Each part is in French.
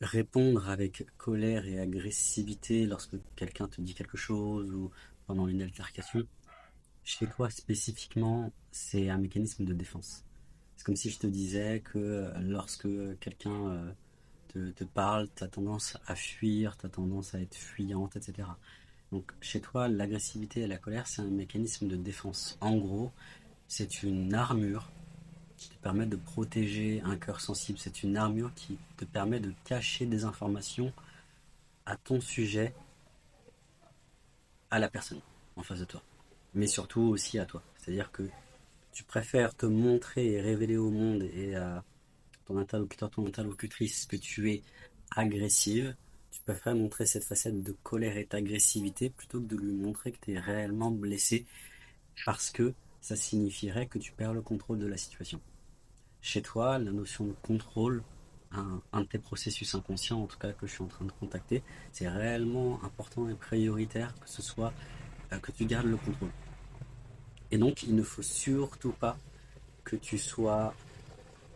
répondre avec colère et agressivité lorsque quelqu'un te dit quelque chose ou pendant une altercation, chez toi spécifiquement, c'est un mécanisme de défense. C'est comme si je te disais que lorsque quelqu'un te parle, tu as tendance à fuir, tu as tendance à être fuyante, etc. Donc chez toi, l'agressivité et la colère, c'est un mécanisme de défense. En gros, c'est une armure qui te permet de protéger un cœur sensible. C'est une armure qui te permet de cacher des informations à ton sujet, à la personne en face de toi. Mais surtout aussi à toi. C'est-à-dire que tu préfères te montrer et révéler au monde et à ton interlocuteur, ton interlocutrice que tu es agressive. Tu préfères montrer cette facette de colère et d'agressivité plutôt que de lui montrer que tu es réellement blessé parce que ça signifierait que tu perds le contrôle de la situation. Chez toi, la notion de contrôle, un de tes processus inconscients, en tout cas que je suis en train de contacter, c'est réellement important et prioritaire que ce soit que tu gardes le contrôle. Et donc, il ne faut surtout pas que tu sois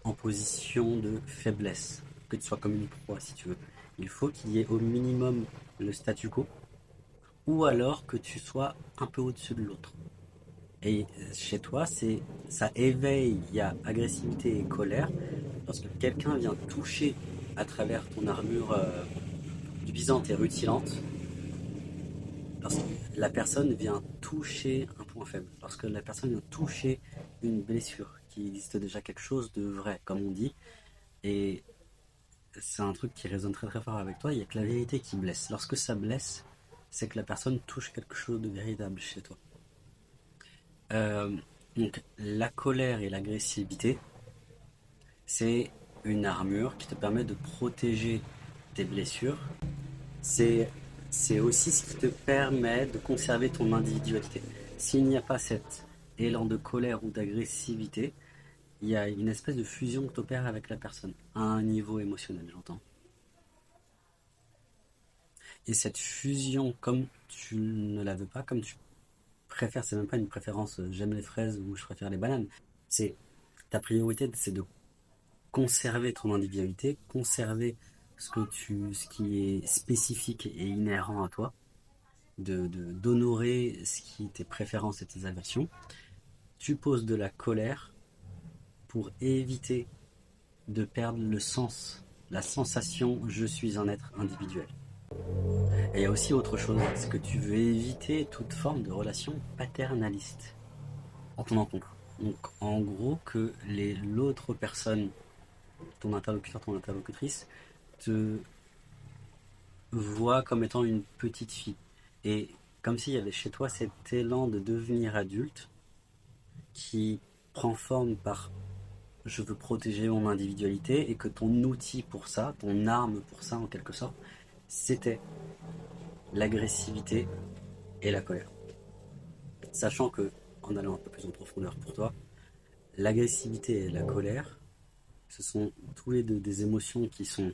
en position de faiblesse, que tu sois comme une proie si tu veux. Il faut qu'il y ait au minimum le statu quo, ou alors que tu sois un peu au-dessus de l'autre. Et chez toi, ça éveille, il y a agressivité et colère lorsque quelqu'un vient toucher à travers ton armure visante et rutilante, lorsque la personne vient toucher un point faible, lorsque la personne vient toucher une blessure, qui existe déjà quelque chose de vrai, comme on dit, et c'est un truc qui résonne très très fort avec toi, il y a que la vérité qui blesse. Lorsque ça blesse, c'est que la personne touche quelque chose de véritable chez toi. Euh, donc la colère et l'agressivité, c'est une armure qui te permet de protéger tes blessures. C'est, c'est aussi ce qui te permet de conserver ton individualité. S'il n'y a pas cet élan de colère ou d'agressivité, il y a une espèce de fusion que tu opères avec la personne, à un niveau émotionnel, j'entends. Et cette fusion, comme tu ne la veux pas, comme tu préfères, c'est même pas une préférence, j'aime les fraises ou je préfère les bananes, c'est ta priorité, c'est de conserver ton individualité, conserver ce qui est spécifique et inhérent à toi, d'honorer ce qui est tes préférences et tes aversions. Tu poses de la colère pour éviter de perdre le sens, la sensation je suis un être individuel. Et il y a aussi autre chose, c'est que tu veux éviter toute forme de relation paternaliste en ton encontre. Donc en gros que l'autre personne, ton interlocuteur, ton interlocutrice, te voit comme étant une petite fille. Et comme s'il y avait chez toi cet élan de devenir adulte qui prend forme par je veux protéger mon individualité et que ton outil pour ça, ton arme pour ça en quelque sorte, c'était l'agressivité et la colère. Sachant que, en allant un peu plus en profondeur pour toi, l'agressivité et la colère, ce sont tous les deux des émotions qui sont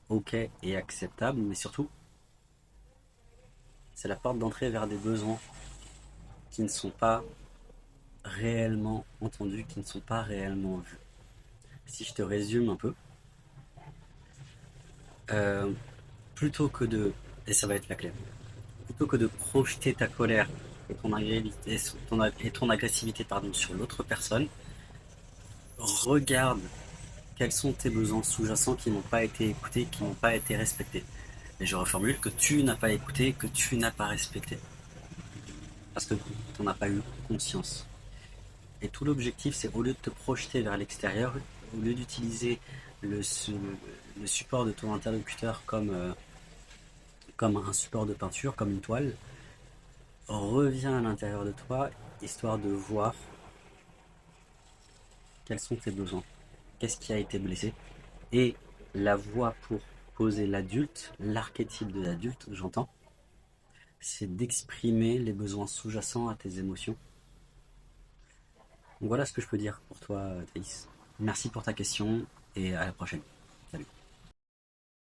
ok et acceptables, mais surtout, c'est la porte d'entrée vers des besoins qui ne sont pas réellement entendus, qui ne sont pas réellement vus. Si je te résume un peu, euh, plutôt que de, et ça va être la clé, plutôt que de projeter ta colère et ton agressivité pardon, sur l'autre personne, regarde quels sont tes besoins sous-jacents qui n'ont pas été écoutés, qui n'ont pas été respectés. Et je reformule que tu n'as pas écouté, que tu n'as pas respecté. Parce que tu n'en as pas eu conscience. Et tout l'objectif, c'est au lieu de te projeter vers l'extérieur, au lieu d'utiliser le, le support de ton interlocuteur comme un support de peinture, comme une toile, reviens à l'intérieur de toi, histoire de voir quels sont tes besoins, qu'est-ce qui a été blessé, et la voie pour poser l'adulte, l'archétype de l'adulte, j'entends, c'est d'exprimer les besoins sous-jacents à tes émotions. Donc voilà ce que je peux dire pour toi, Thaïs. Merci pour ta question et à la prochaine.